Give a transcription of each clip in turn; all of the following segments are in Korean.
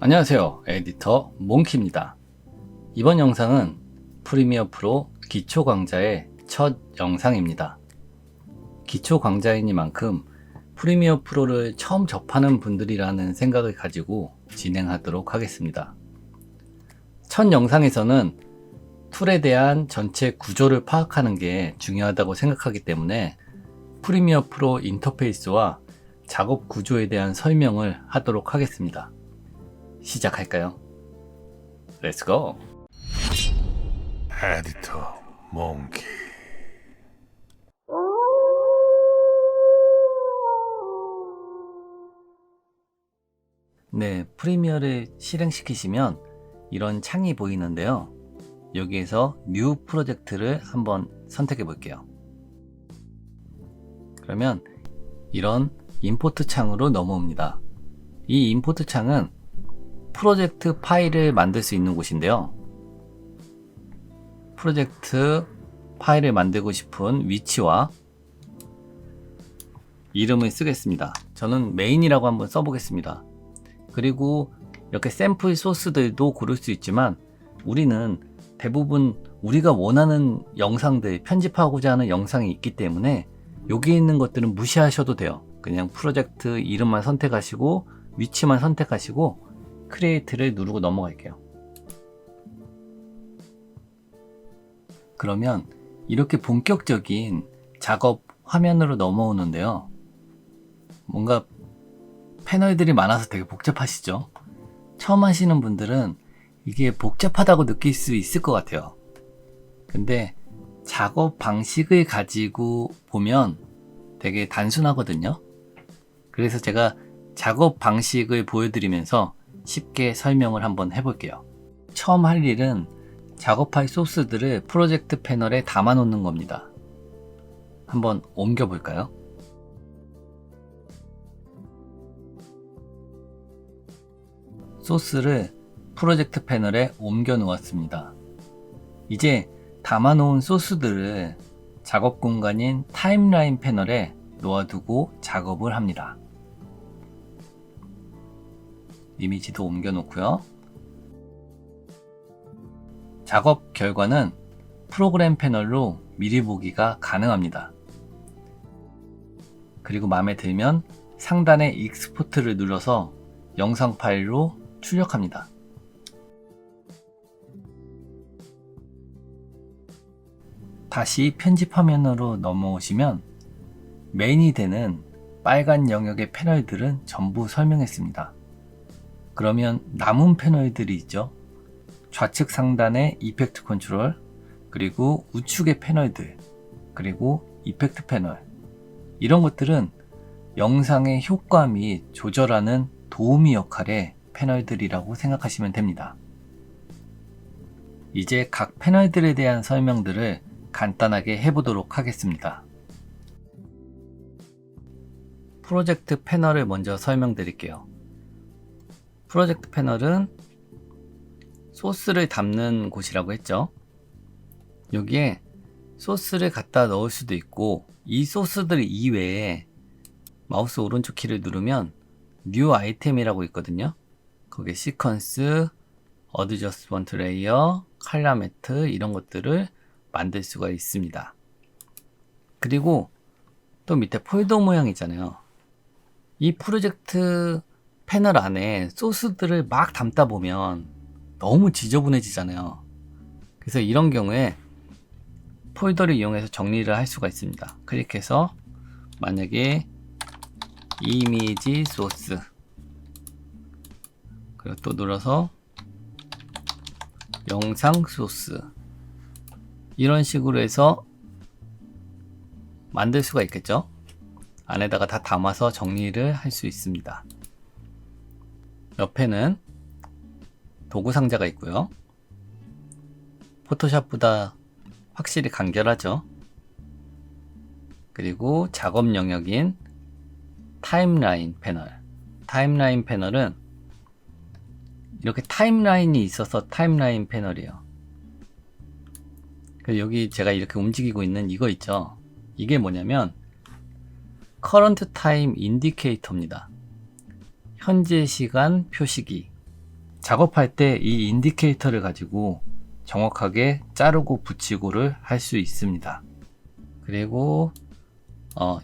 안녕하세요. 에디터 몽키입니다. 이번 영상은 프리미어 프로 기초 강좌의 첫 영상입니다. 기초 강좌이니만큼 프리미어 프로를 처음 접하는 분들이라는 생각을 가지고 진행하도록 하겠습니다. 첫 영상에서는 툴에 대한 전체 구조를 파악하는 게 중요하다고 생각하기 때문에 프리미어 프로 인터페이스와 작업 구조에 대한 설명을 하도록 하겠습니다. 시작할까요? Let's go! 에디터 몽키. 네, 프리미어를 실행시키시면 이런 창이 보이는데요. 여기에서 New 프로젝트를 한번 선택해 볼게요. 그러면 이런 임포트 창으로 넘어옵니다. 이 임포트 창은 프로젝트 파일을 만들 수 있는 곳인데요. 프로젝트 파일을 만들고 싶은 위치와 이름을 쓰겠습니다. 저는 메인이라고 한번 써보겠습니다. 그리고 이렇게 샘플 소스들도 고를 수 있지만 우리는 대부분 우리가 원하는 영상들, 편집하고자 하는 영상이 있기 때문에 여기 있는 것들은 무시하셔도 돼요. 그냥 프로젝트 이름만 선택하시고 위치만 선택하시고 크리에이트를 누르고 넘어갈게요. 그러면 이렇게 본격적인 작업 화면으로 넘어오는데요. 뭔가 패널들이 많아서 되게 복잡하시죠? 처음 하시는 분들은 이게 복잡하다고 느낄 수 있을 것 같아요. 근데 작업 방식을 가지고 보면 되게 단순하거든요. 그래서 제가 작업 방식을 보여드리면서 쉽게 설명을 한번 해볼게요. 처음 할 일은 작업할 소스들을 프로젝트 패널에 담아 놓는 겁니다. 한번 옮겨 볼까요? 소스를 프로젝트 패널에 옮겨 놓았습니다. 이제 담아 놓은 소스들을 작업 공간인 타임라인 패널에 놓아두고 작업을 합니다. 이미지도 옮겨 놓고요. 작업 결과는 프로그램 패널로 미리 보기가 가능합니다. 그리고 마음에 들면 상단에 익스포트를 눌러서 영상 파일로 출력합니다. 다시 편집 화면으로 넘어오시면 메인이 되는 빨간 영역의 패널들은 전부 설명했습니다. 그러면 남은 패널들이 있죠. 좌측 상단의 이펙트 컨트롤, 그리고 우측의 패널들, 그리고 이펙트 패널. 이런 것들은 영상의 효과 및 조절하는 도우미 역할의 패널들이라고 생각하시면 됩니다. 이제 각 패널들에 대한 설명들을 간단하게 해보도록 하겠습니다. 프로젝트 패널을 먼저 설명드릴게요. 프로젝트 패널은 소스를 담는 곳이라고 했죠. 여기에 소스를 갖다 넣을 수도 있고 이 소스들 이외에 마우스 오른쪽 키를 누르면 New 아이템이라고 있거든요. 거기에 시퀀스, 어드저스먼트 레이어, 컬러 매트 이런 것들을 만들 수가 있습니다. 그리고 또 밑에 폴더 모양 있잖아요. 이 프로젝트 패널 안에 소스들을 막 담다 보면 너무 지저분해지잖아요. 그래서 이런 경우에 폴더를 이용해서 정리를 할 수가 있습니다. 클릭해서 만약에 이미지 소스 그리고 또 눌러서 영상 소스 이런 식으로 해서 만들 수가 있겠죠. 안에다가 다 담아서 정리를 할 수 있습니다. 옆에는 도구 상자가 있고요. 포토샵보다 확실히 간결하죠. 그리고 작업 영역인 타임라인 패널. 타임라인 패널은 이렇게 타임라인이 있어서 타임라인 패널이에요. 여기 제가 이렇게 움직이고 있는 이거 있죠. 이게 뭐냐면 Current Time Indicator입니다. 현재 시간 표시기. 작업할 때 이 인디케이터를 가지고 정확하게 자르고 붙이고를 할 수 있습니다. 그리고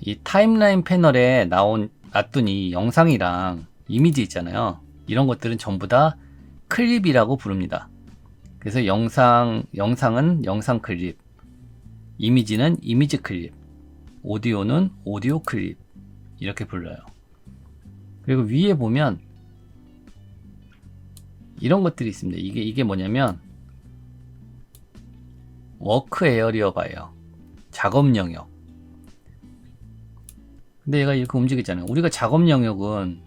이 타임라인 패널에 놔둔 이 영상이랑 이미지 있잖아요. 이런 것들은 전부 다 클립이라고 부릅니다. 그래서 영상은 영상 클립, 이미지는 이미지 클립, 오디오는 오디오 클립, 이렇게 불러요. 그리고 위에 보면 이런 것들이 있습니다. 이게 뭐냐면 워크 에어리어바예요. 작업 영역. 근데 얘가 이렇게 움직이잖아요. 우리가 작업 영역은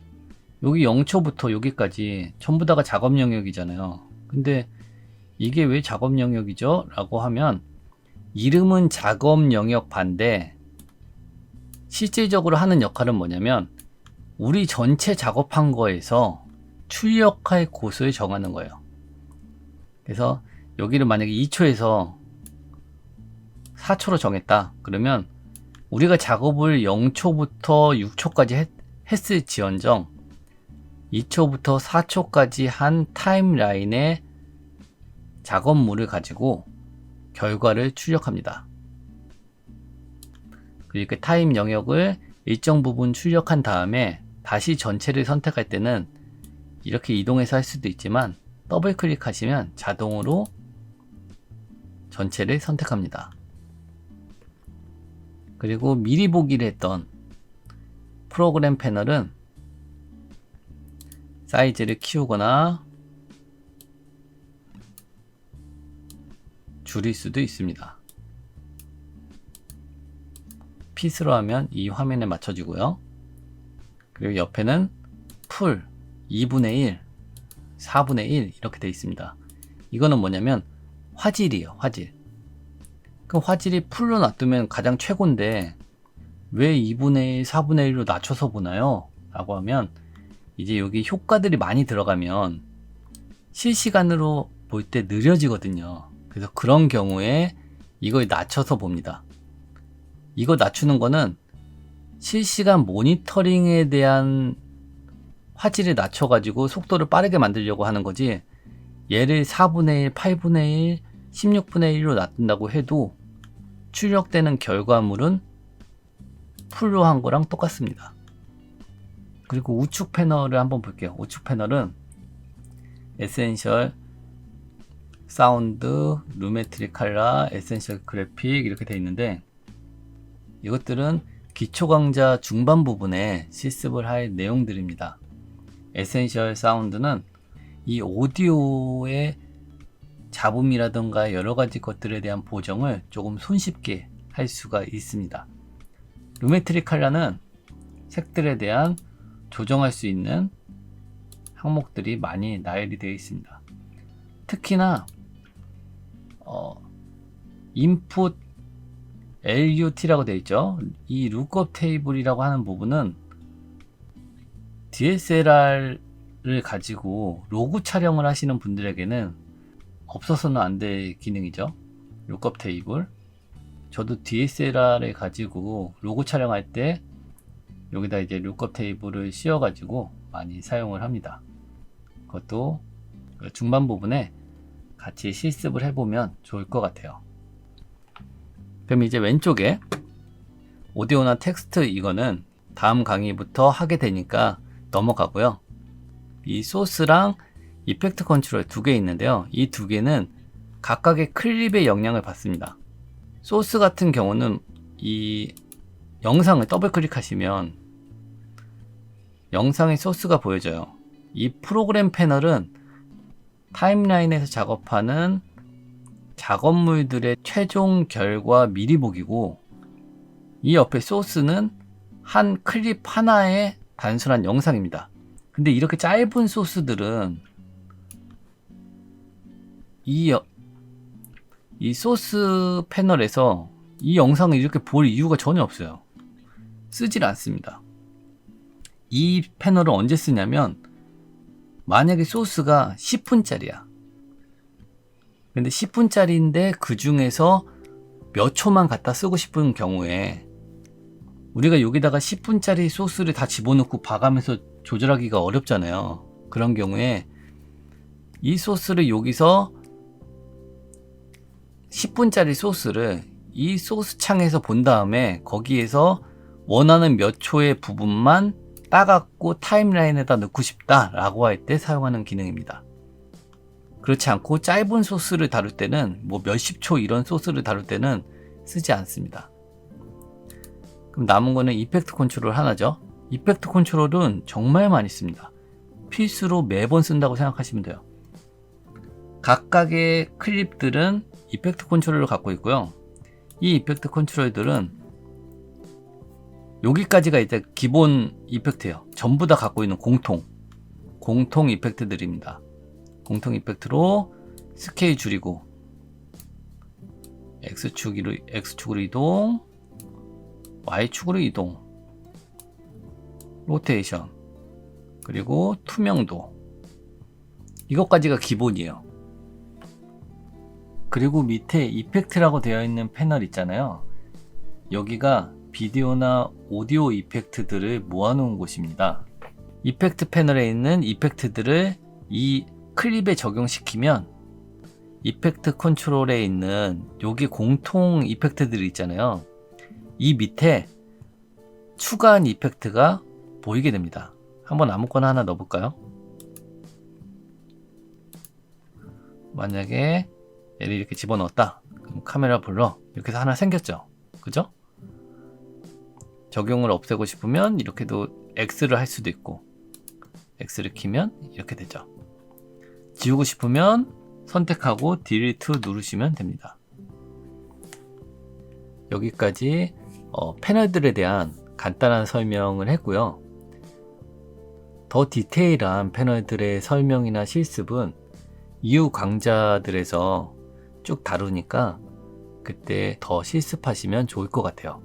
여기 0초부터 여기까지 전부 다가 작업 영역이잖아요. 근데 이게 왜 작업 영역이죠? 라고 하면 이름은 작업 영역 반대 실질적으로 하는 역할은 뭐냐면 우리 전체 작업한 거에서 출력할 곳을 정하는 거예요. 그래서 여기를 만약에 2초에서 4초로 정했다. 그러면 우리가 작업을 0초부터 6초까지 했을지언정 2초부터 4초까지 한 타임라인의 작업물을 가지고 결과를 출력합니다. 그리고 그 타임 영역을 일정 부분 출력한 다음에 다시 전체를 선택할 때는 이렇게 이동해서 할 수도 있지만 더블 클릭하시면 자동으로 전체를 선택합니다. 그리고 미리 보기를 했던 프로그램 패널은 사이즈를 키우거나 줄일 수도 있습니다. 핏으로 하면 이 화면에 맞춰지고요. 그리고 옆에는 풀 2분의 1, 4분의 1 이렇게 되어 있습니다. 이거는 뭐냐면 화질이에요. 화질. 그 화질이 풀로 놔두면 가장 최고인데 왜 2분의 1, 4분의 1로 낮춰서 보나요? 라고 하면 이제 여기 효과들이 많이 들어가면 실시간으로 볼 때 느려지거든요. 그래서 그런 경우에 이걸 낮춰서 봅니다. 이거 낮추는 거는 실시간 모니터링에 대한 화질을 낮춰가지고 속도를 빠르게 만들려고 하는 거지 얘를 4분의 1, 8분의 1, 16분의 1로 놔둔다고 해도 출력되는 결과물은 풀로 한 거랑 똑같습니다. 그리고 우측 패널을 한번 볼게요. 우측 패널은 에센셜, 사운드, 루메트릭 칼라, 에센셜 그래픽 이렇게 되어 있는데 이것들은 기초 강좌 중반 부분에 실습을 할 내용들입니다. 에센셜 사운드는 이 오디오의 잡음이라든가 여러 가지 것들에 대한 보정을 조금 손쉽게 할 수가 있습니다. 루메트릭 칼라는 색들에 대한 조정할 수 있는 항목들이 많이 나열이 되어 있습니다. 특히나 input LUT라고 되어 있죠. 이 룩업 테이블이라고 하는 부분은 DSLR을 가지고 로그 촬영을 하시는 분들에게는 없어서는 안 될 기능이죠. 룩업 테이블. 저도 DSLR을 가지고 로그 촬영할 때 여기다 이제 룩업 테이블을 씌워 가지고 많이 사용을 합니다. 그것도 중반 부분에 같이 실습을 해보면 좋을 것 같아요. 그럼 이제 왼쪽에 오디오나 텍스트 이거는 다음 강의부터 하게 되니까 넘어가고요. 이 소스랑 이펙트 컨트롤 두 개 있는데요. 이 두 개는 각각의 클립의 영향을 받습니다. 소스 같은 경우는 이 영상을 더블 클릭하시면 영상의 소스가 보여져요. 이 프로그램 패널은 타임라인에서 작업하는 작업물들의 최종 결과 미리 보기고 이 옆에 소스는 한 클립 하나의 단순한 영상입니다. 근데 이렇게 짧은 소스들은 이 소스 패널에서 이 영상을 이렇게 볼 이유가 전혀 없어요. 쓰질 않습니다. 이 패널을 언제 쓰냐면 만약에 소스가 10분짜리야. 근데 10분짜리인데 그 중에서 몇 초만 갖다 쓰고 싶은 경우에 우리가 여기다가 10분짜리 소스를 다 집어넣고 봐가면서 조절하기가 어렵잖아요. 그런 경우에 이 소스를 여기서 10분짜리 소스를 이 소스 창에서 본 다음에 거기에서 원하는 몇 초의 부분만 따갖고 타임라인에다 넣고 싶다 라고 할 때 사용하는 기능입니다. 그렇지 않고 짧은 소스를 다룰 때는 뭐 몇십 초 이런 소스를 다룰 때는 쓰지 않습니다. 그럼 남은 거는 이펙트 컨트롤 하나죠. 이펙트 컨트롤은 정말 많이 씁니다. 필수로 매번 쓴다고 생각하시면 돼요. 각각의 클립들은 이펙트 컨트롤을 갖고 있고요. 이 이펙트 컨트롤들은 여기까지가 이제 기본 이펙트예요. 전부 다 갖고 있는 공통 이펙트들입니다. 공통 이펙트로 스케일 줄이고 X축으로 이동, Y축으로 이동, 로테이션, 그리고 투명도, 이것까지가 기본이에요. 그리고 밑에 이펙트라고 되어 있는 패널 있잖아요. 여기가 비디오나 오디오 이펙트들을 모아놓은 곳입니다. 이펙트 패널에 있는 이펙트들을 이 클립에 적용시키면 이펙트 컨트롤에 있는 여기 공통 이펙트들이 있잖아요. 이 밑에 추가한 이펙트가 보이게 됩니다. 한번 아무거나 하나 넣어볼까요? 만약에 얘를 이렇게 집어넣었다. 그럼 카메라 불러 이렇게 해서 하나 생겼죠. 그죠? 적용을 없애고 싶으면 이렇게도 X를 할 수도 있고, X를 키면 이렇게 되죠. 지우고 싶으면 선택하고 딜리트 누르시면 됩니다. 여기까지 패널들에 대한 간단한 설명을 했고요. 더 디테일한 패널들의 설명이나 실습은 이후 강좌들에서 쭉 다루니까 그때 더 실습하시면 좋을 것 같아요.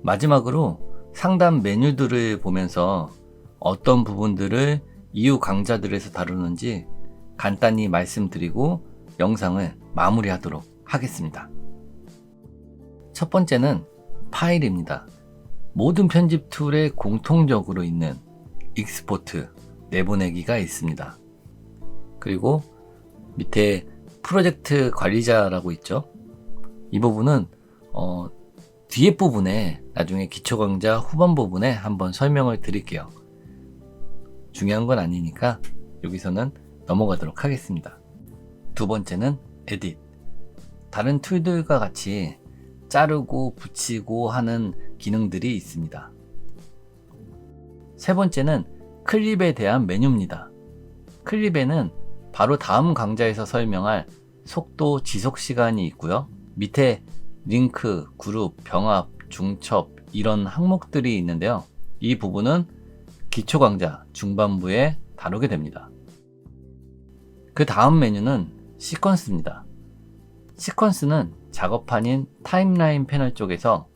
마지막으로 상단 메뉴들을 보면서 어떤 부분들을 이후 강좌들에서 다루는지 간단히 말씀드리고 영상을 마무리하도록 하겠습니다. 첫 번째는 파일입니다. 모든 편집 툴에 공통적으로 있는 익스포트, 내보내기가 있습니다. 그리고 밑에 프로젝트 관리자라고 있죠. 이 부분은 뒤에 부분에 나중에 기초 강좌 후반 부분에 한번 설명을 드릴게요. 중요한 건 아니니까 여기서는 넘어가도록 하겠습니다. 두 번째는 에딧. 다른 툴들과 같이 자르고 붙이고 하는 기능들이 있습니다. 세 번째는 클립에 대한 메뉴입니다. 클립에는 바로 다음 강좌에서 설명할 속도 지속 시간이 있고요. 밑에 링크, 그룹, 병합, 중첩 이런 항목들이 있는데요. 이 부분은 기초 강좌 중반부에 다루게 됩니다. 그 다음 메뉴는 시퀀스입니다. 시퀀스는 작업판인 타임라인 패널 쪽에서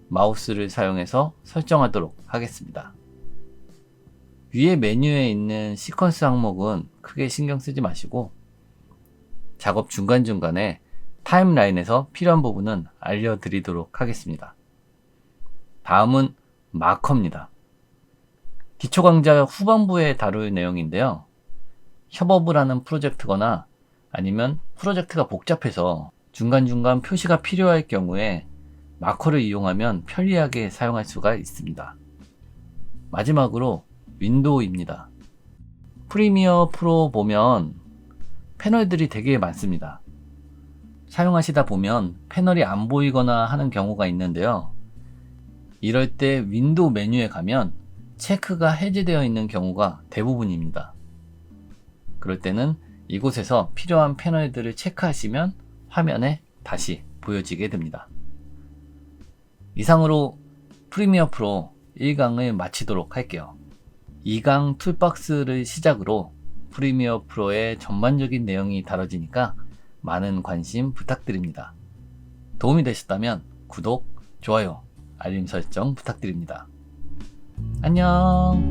마우스를 사용해서 설정하도록 하겠습니다. 위에 메뉴에 있는 시퀀스 항목은 크게 신경 쓰지 마시고 작업 중간중간에 타임라인에서 필요한 부분은 알려드리도록 하겠습니다. 다음은 마커입니다. 기초 강좌 후반부에 다룰 내용인데요. 협업을 하는 프로젝트거나 아니면 프로젝트가 복잡해서 중간중간 표시가 필요할 경우에 마커를 이용하면 편리하게 사용할 수가 있습니다. 마지막으로 윈도우입니다. 프리미어 프로 보면 패널들이 되게 많습니다. 사용하시다 보면 패널이 안 보이거나 하는 경우가 있는데요. 이럴 때 윈도우 메뉴에 가면 체크가 해제되어 있는 경우가 대부분입니다. 그럴 때는 이곳에서 필요한 패널들을 체크하시면 화면에 다시 보여지게 됩니다. 이상으로 프리미어 프로 1강을 마치도록 할게요. 2강 툴박스를 시작으로 프리미어 프로의 전반적인 내용이 다뤄지니까 많은 관심 부탁드립니다. 도움이 되셨다면 구독, 좋아요, 알림 설정 부탁드립니다. 안녕.